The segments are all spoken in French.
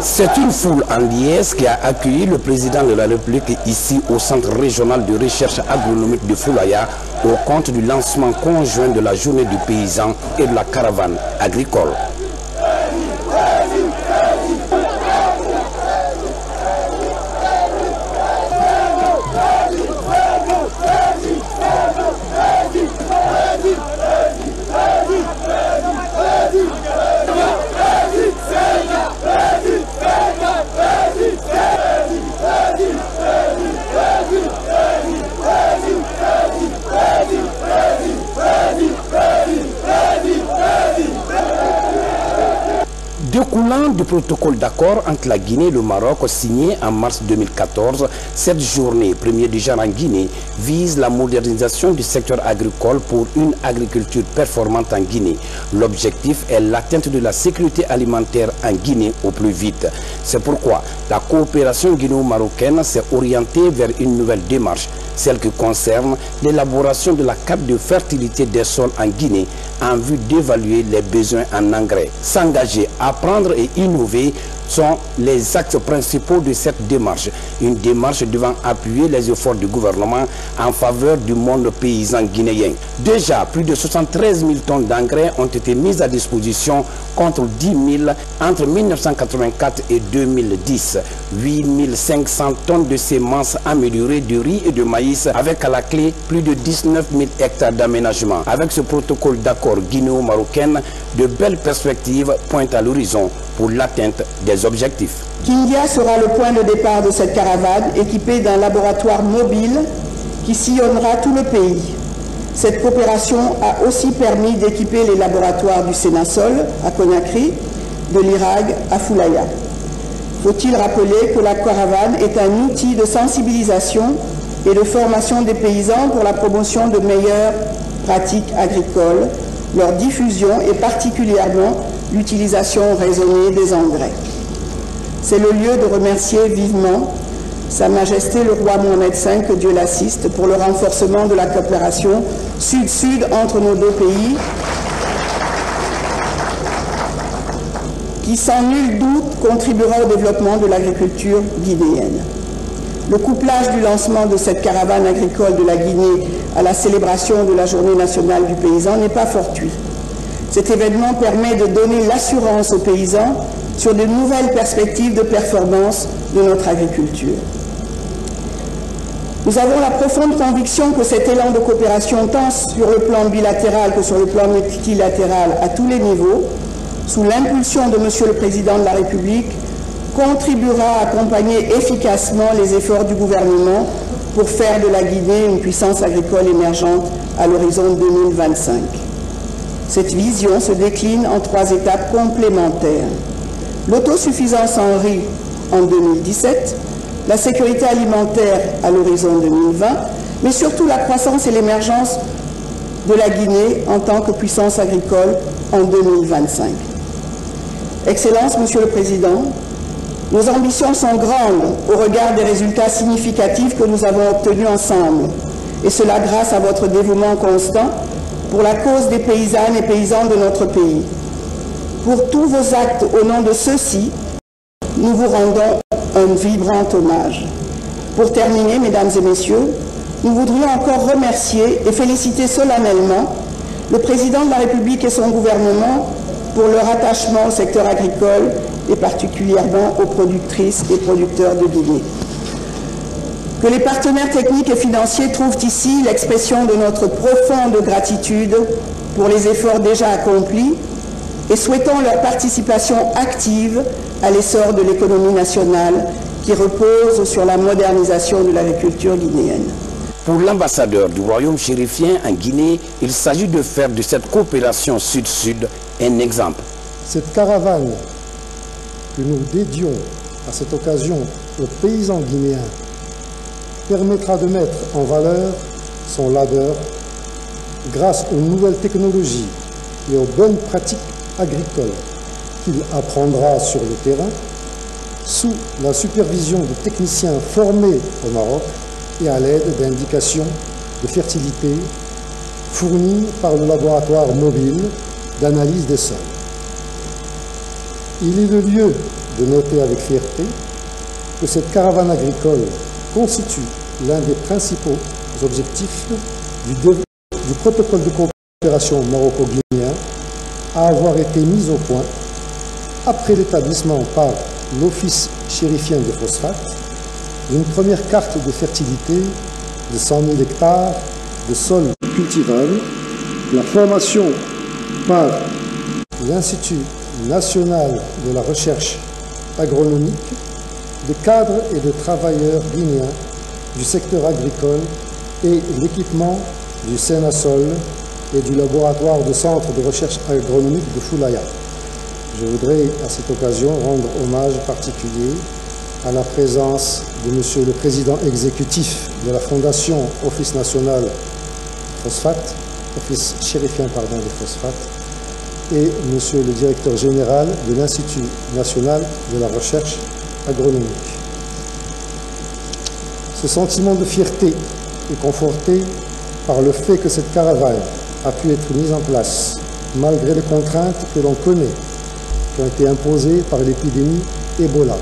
C'est une foule en liesse qui a accueilli le président de la République ici au Centre régional de recherche agronomique de Foulaya au compte du lancement conjoint de la journée du paysan et de la caravane agricole. Découlant du protocole d'accord entre la Guinée et le Maroc signé en mars 2014, cette journée, première du genre en Guinée, vise la modernisation du secteur agricole pour une agriculture performante en Guinée. L'objectif est l'atteinte de la sécurité alimentaire en Guinée au plus vite. C'est pourquoi la coopération guinéo-marocaine s'est orientée vers une nouvelle démarche, celle qui concerne l'élaboration de la carte de fertilité des sols en Guinée en vue d'évaluer les besoins en engrais. S'engager, apprendre et innover sont les axes principaux de cette démarche. Une démarche devant appuyer les efforts du gouvernement en faveur du monde paysan guinéen. Déjà, plus de 73 000 tonnes d'engrais ont été mises à disposition contre 10 000 entre 1984 et 2010. 8 500 tonnes de semences améliorées de riz et de maïs avec à la clé plus de 19 000 hectares d'aménagement. Avec ce protocole d'accord guinéo-marocain, de belles perspectives pointent à l'horizon pour l'atteinte des objectifs. Kindia sera le point de départ de cette caravane équipée d'un laboratoire mobile qui sillonnera tout le pays. Cette coopération a aussi permis d'équiper les laboratoires du Sénasol à Conakry, de l'IRAG à Foulaya. Faut-il rappeler que la caravane est un outil de sensibilisation et de formation des paysans pour la promotion de meilleures pratiques agricoles, leur diffusion et particulièrement l'utilisation raisonnée des engrais. C'est le lieu de remercier vivement Sa Majesté le roi Mohamed V, que Dieu l'assiste, pour le renforcement de la coopération sud-sud entre nos deux pays, qui sans nul doute contribuera au développement de l'agriculture guinéenne. Le couplage du lancement de cette caravane agricole de la Guinée à la célébration de la Journée nationale du paysan n'est pas fortuit. Cet événement permet de donner l'assurance aux paysans sur de nouvelles perspectives de performance de notre agriculture. Nous avons la profonde conviction que cet élan de coopération, tant sur le plan bilatéral que sur le plan multilatéral à tous les niveaux, sous l'impulsion de Monsieur le Président de la République, contribuera à accompagner efficacement les efforts du gouvernement pour faire de la Guinée une puissance agricole émergente à l'horizon 2025. Cette vision se décline en 3 étapes complémentaires. L'autosuffisance en riz en 2017, la sécurité alimentaire à l'horizon 2020, mais surtout la croissance et l'émergence de la Guinée en tant que puissance agricole en 2025. Excellences, Monsieur le Président, nos ambitions sont grandes au regard des résultats significatifs que nous avons obtenus ensemble, et cela grâce à votre dévouement constant pour la cause des paysannes et paysans de notre pays. Pour tous vos actes au nom de ceux-ci, nous vous rendons un vibrant hommage. Pour terminer, Mesdames et Messieurs, nous voudrions encore remercier et féliciter solennellement le Président de la République et son gouvernement pour leur attachement au secteur agricole et particulièrement aux productrices et producteurs de Guinée. Que les partenaires techniques et financiers trouvent ici l'expression de notre profonde gratitude pour les efforts déjà accomplis et souhaitons leur participation active à l'essor de l'économie nationale qui repose sur la modernisation de l'agriculture guinéenne. Pour l'ambassadeur du royaume chérifien en Guinée, il s'agit de faire de cette coopération sud-sud un exemple. Cette caravane que nous dédions à cette occasion aux paysans guinéens permettra de mettre en valeur son labeur grâce aux nouvelles technologies et aux bonnes pratiques agricoles qu'il apprendra sur le terrain sous la supervision de techniciens formés au Maroc et à l'aide d'indications de fertilité fournies par le laboratoire mobile d'analyse des sols. Il est le lieu de noter avec fierté que cette caravane agricole constitue l'un des principaux objectifs du protocole de coopération maroco-guinéen à avoir été mis au point après l'établissement par l'Office chérifien des phosphates d'une première carte de fertilité de 100 000 hectares de sols cultivables, la formation par l'Institut national de la recherche agronomique de cadres et de travailleurs guinéens du secteur agricole et l'équipement du Sénasol et du laboratoire de centre de recherche agronomique de Foulaya. Je voudrais à cette occasion rendre hommage particulier à la présence de Monsieur le Président exécutif de la Fondation Office national phosphate, Office chérifien des phosphates, et Monsieur le Directeur général de l'Institut national de la recherche agronomique. Ce sentiment de fierté est conforté par le fait que cette caravane a pu être mise en place malgré les contraintes que l'on connaît, qui ont été imposées par l'épidémie Ebola.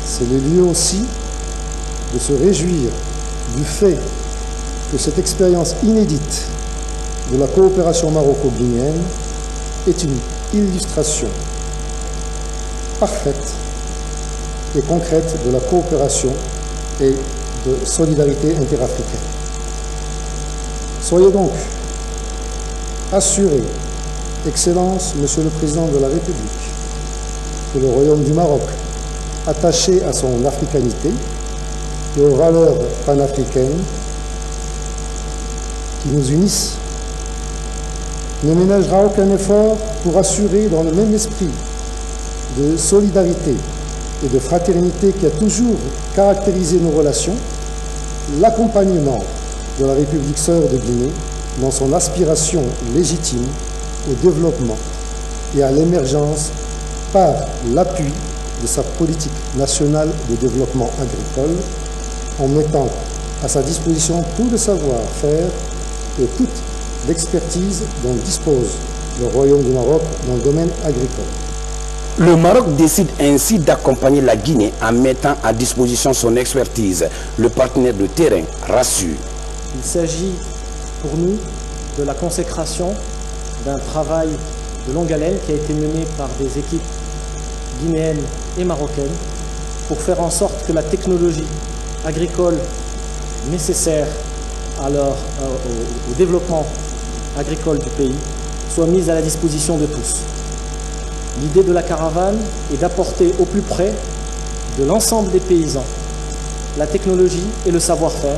C'est le lieu aussi de se réjouir du fait que cette expérience inédite de la coopération maroco-guinéenne est une illustration parfaite et concrète de la coopération et de solidarité interafricaine. Soyez donc assurés, Excellence, Monsieur le Président de la République, que le Royaume du Maroc, attaché à son africanité et aux valeurs panafricaines qui nous unissent, ne ménagera aucun effort pour assurer dans le même esprit de solidarité et de fraternité qui a toujours caractérisé nos relations, l'accompagnement de la République sœur de Guinée dans son aspiration légitime au développement et à l'émergence par l'appui de sa politique nationale de développement agricole, en mettant à sa disposition tout le savoir-faire et toute l'expertise dont dispose le Royaume du Maroc dans le domaine agricole. Le Maroc décide ainsi d'accompagner la Guinée en mettant à disposition son expertise. Le partenaire de terrain rassure. Il s'agit pour nous de la consécration d'un travail de longue haleine qui a été mené par des équipes guinéennes et marocaines pour faire en sorte que la technologie agricole nécessaire au développement agricole du pays soit mise à la disposition de tous. L'idée de la caravane est d'apporter au plus près de l'ensemble des paysans la technologie et le savoir-faire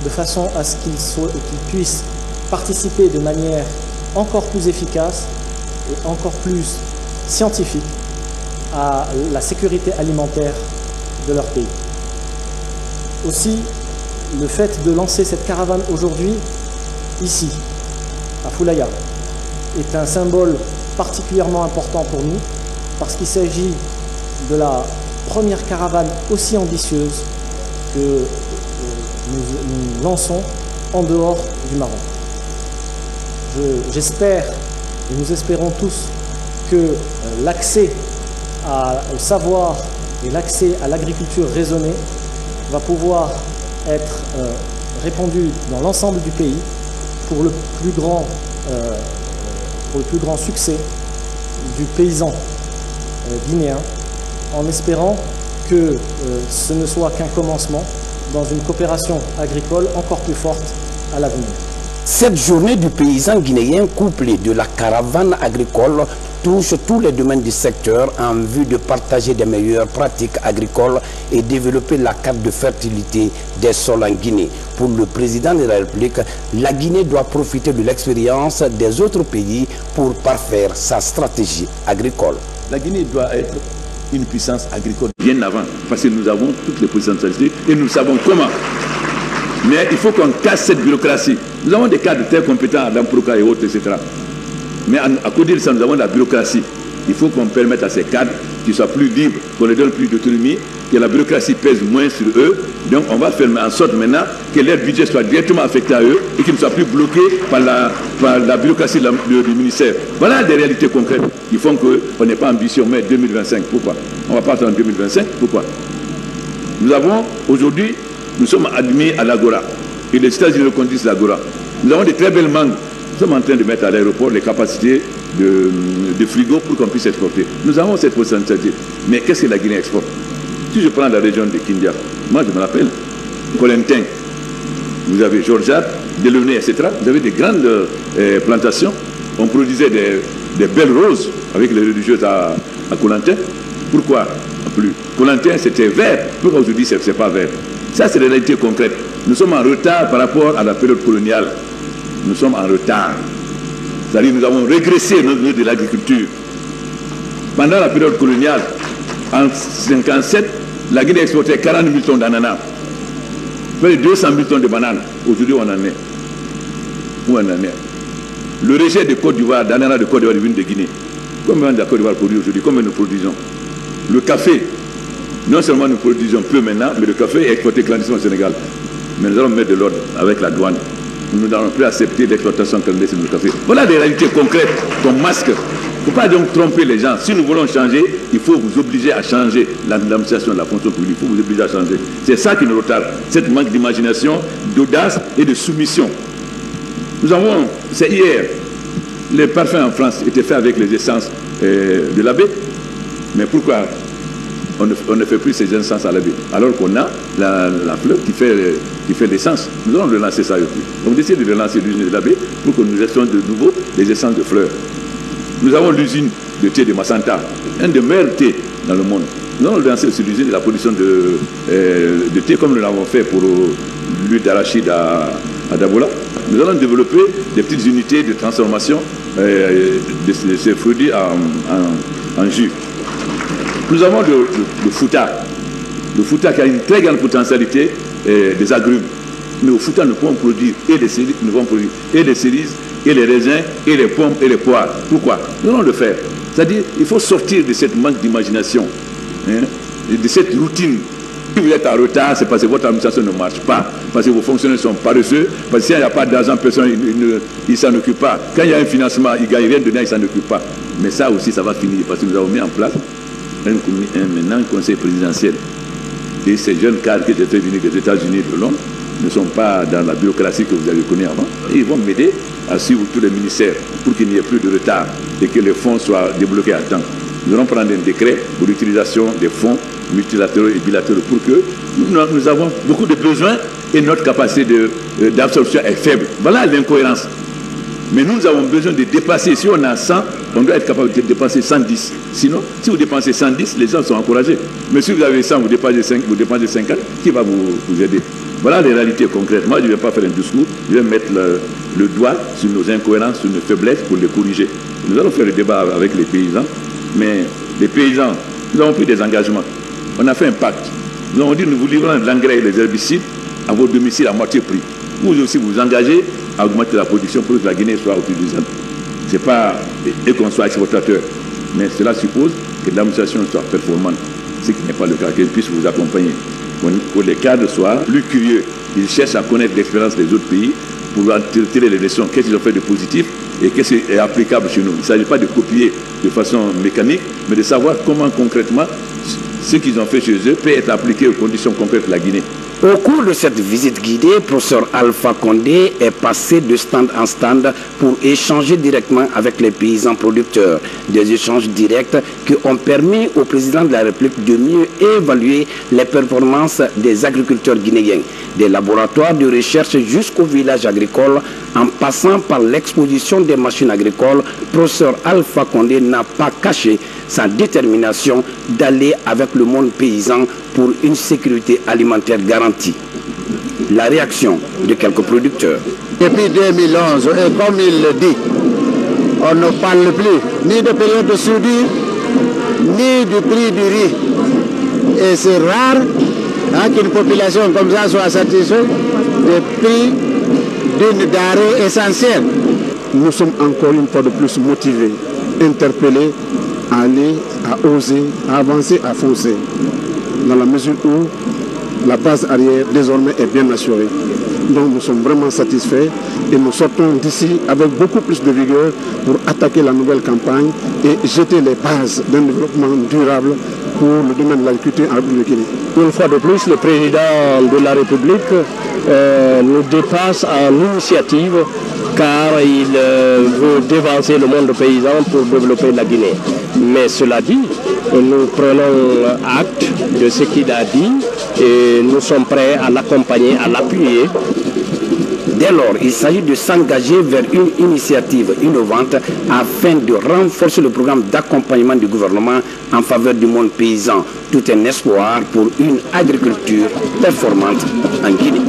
de façon à ce qu'ils puissent participer de manière encore plus efficace et encore plus scientifique à la sécurité alimentaire de leur pays. Aussi, le fait de lancer cette caravane aujourd'hui, ici, à Foulaya, est un symbole particulièrement important pour nous, parce qu'il s'agit de la première caravane aussi ambitieuse que nous lançons en dehors du Maroc. J'espère, et nous espérons tous, que l'accès au savoir et l'accès à l'agriculture raisonnée va pouvoir être répandu dans l'ensemble du pays pour le plus grand succès du paysan guinéen, en espérant que ce ne soit qu'un commencement dans une coopération agricole encore plus forte à l'avenir. Cette journée du paysan guinéen couplée de la caravane agricole touche tous les domaines du secteur en vue de partager des meilleures pratiques agricoles et développer la carte de fertilité des sols en Guinée. Pour le président de la République, la Guinée doit profiter de l'expérience des autres pays pour parfaire sa stratégie agricole. La Guinée doit être une puissance agricole bien avant, parce que nous avons toutes les potentialités et nous savons comment. Mais il faut qu'on casse cette bureaucratie. Nous avons des cadres très compétents dans Proca et autres, etc. Mais à côté de ça, nous avons la bureaucratie. Il faut qu'on permette à ces cadres qu'ils soient plus libres, qu'on leur donne plus d'autonomie que la bureaucratie pèse moins sur eux. Donc on va faire en sorte maintenant que leur budget soit directement affecté à eux et qu'ils ne soient plus bloqués par la bureaucratie du ministère. Voilà des réalités concrètes qui font qu'on n'est pas ambitieux, mais 2025. Pourquoi? On va pas attendre 2025. Pourquoi? Nous avons aujourd'hui, nous sommes admis à l'Agora. Et les États-Unis reconduisent l'Agora. Nous avons des très belles mangues. Nous sommes en train de mettre à l'aéroport les capacités de frigo pour qu'on puisse exporter. Nous avons cette potentialité. Mais qu'est-ce que la Guinée exporte? Si je prends la région de Kindia, moi je me rappelle, Colentin, vous avez Georgia, Delaunay, etc. Vous avez des grandes plantations. On produisait des belles roses avec les religieuses à Colentin. Pourquoi plus? Colentin c'était vert. Pourquoi aujourd'hui c'est pas vert? Ça c'est la réalité concrète. Nous sommes en retard par rapport à la période coloniale. Nous sommes en retard. C'est-à-dire nous avons régressé au niveau de l'agriculture. Pendant la période coloniale, en 1957, la Guinée exportait 40 000 tonnes d'ananas. Près de 200 000 tonnes de bananes. Aujourd'hui, on en est. Où on en est? Le rejet de Côte d'Ivoire, d'ananas de Côte d'Ivoire, de Guinée. Combien de Côte d'Ivoire produit aujourd'hui? Combien nous produisons? Le café, non seulement nous produisons peu maintenant, mais le café est exporté clandestinement au Sénégal. Mais nous allons mettre de l'ordre avec la douane. Nous n'allons plus accepter l'exploitation clandestine du café. Voilà des réalités concrètes qu'on masque. Il ne faut pas donc tromper les gens. Si nous voulons changer, il faut vous obliger à changer l'administration de la fonction publique. Il faut vous obliger à changer. C'est ça qui nous retarde. Cette manque d'imagination, d'audace et de soumission. Nous avons, c'est hier, les parfums en France étaient faits avec les essences de l'abbé. Mais pourquoi on ne fait plus ces essences à l'abbé? Alors qu'on a la fleur qui fait l'essence. Nous allons relancer ça aussi. On décide de relancer l'usine de l'abbé pour que nous ayons de nouveau des essences de fleurs. Nous avons l'usine de thé de Massanta, un des meilleurs thés dans le monde. Nous allons relancer aussi l'usine de la production de thé comme nous l'avons fait pour l'huile d'arachide à Dabola. Nous allons développer des petites unités de transformation de ces produits en jus. Nous avons le Fouta. Le Fouta qui a une très grande potentialité des agrumes. Mais au Fouta, nous pouvons produire et des cerises, et les raisins, et les pommes, et les poires. Pourquoi? Nous allons le faire. C'est-à-dire, il faut sortir de cette manque d'imagination, de cette routine. Si vous êtes en retard, c'est parce que votre administration ne marche pas, parce que vos fonctionnaires sont paresseux, parce que s'il n'y a pas d'argent, personne ne s'en occupe pas. Quand il y a un financement, il ne gagne rien dedans, il ne s'en occupe pas. Mais ça aussi, ça va finir, parce que nous avons mis en place maintenant un conseil présidentiel. Et ces jeunes cadres qui étaient venus des États-Unis de Londres ne sont pas dans la bureaucratie que vous avez connue avant. Et ils vont m'aider à suivre tous les ministères pour qu'il n'y ait plus de retard et que les fonds soient débloqués à temps. Nous allons prendre un décret pour l'utilisation des fonds multilatéraux et bilatéraux pour que nous avons beaucoup de besoins et notre capacité d'absorption est faible. Voilà l'incohérence. Mais nous avons besoin de dépasser. Si on a 100, on doit être capable de dépasser 110. Sinon, si vous dépensez 110, les gens sont encouragés. Mais si vous avez 100, vous dépensez 50, qui va vous aider? Voilà les réalités concrètes. Moi, je ne vais pas faire un discours. Je vais mettre le doigt sur nos incohérences, sur nos faiblesses pour les corriger. Nous allons faire le débat avec les paysans. Mais les paysans, nous avons pris des engagements. On a fait un pacte. Nous avons dit, nous vous livrons l'engrais et les herbicides à vos domiciles à moitié prix. Vous aussi vous engagez à augmenter la production pour que la Guinée soit autosuffisante. Ce n'est pas et qu'on soit exportateur, mais cela suppose que l'administration soit performante, ce qui n'est pas le cas, qu'elle puisse vous accompagner. Que les cadres soient plus curieux, ils cherchent à connaître l'expérience des autres pays pour tirer les leçons, qu'est-ce qu'ils ont fait de positif et qu'est-ce qui est applicable chez nous. Il ne s'agit pas de copier de façon mécanique, mais de savoir comment concrètement ce qu'ils ont fait chez eux peut être appliqué aux conditions concrètes de la Guinée. Au cours de cette visite guidée, le professeur Alpha Condé est passé de stand en stand pour échanger directement avec les paysans producteurs. Des échanges directs qui ont permis au président de la République de mieux évaluer les performances des agriculteurs guinéens. Des laboratoires de recherche jusqu'au village agricole, en passant par l'exposition des machines agricoles, le professeur Alpha Condé n'a pas caché sa détermination d'aller avec le monde paysan pour une sécurité alimentaire garantie. La réaction de quelques producteurs. Depuis 2011, et comme il le dit, on ne parle plus ni de période de soudure, ni du prix du riz. Et c'est rare qu'une population comme ça soit satisfaite des prix d'une denrée essentielle. Nous sommes encore une fois de plus motivés, interpellés à aller, à oser, à avancer, à foncer. dans la mesure où la base arrière désormais est bien assurée. Donc nous sommes vraiment satisfaits et nous sortons d'ici avec beaucoup plus de vigueur pour attaquer la nouvelle campagne et jeter les bases d'un développement durable pour le domaine de l'agriculture en République Guinée. Une fois de plus, le président de la République nous dépasse en initiative car il veut dévancer le monde paysan pour développer la Guinée. Mais cela dit, nous prenons acte de ce qu'il a dit et nous sommes prêts à l'accompagner, à l'appuyer. Dès lors, il s'agit de s'engager vers une initiative innovante afin de renforcer le programme d'accompagnement du gouvernement en faveur du monde paysan. Tout un espoir pour une agriculture performante en Guinée.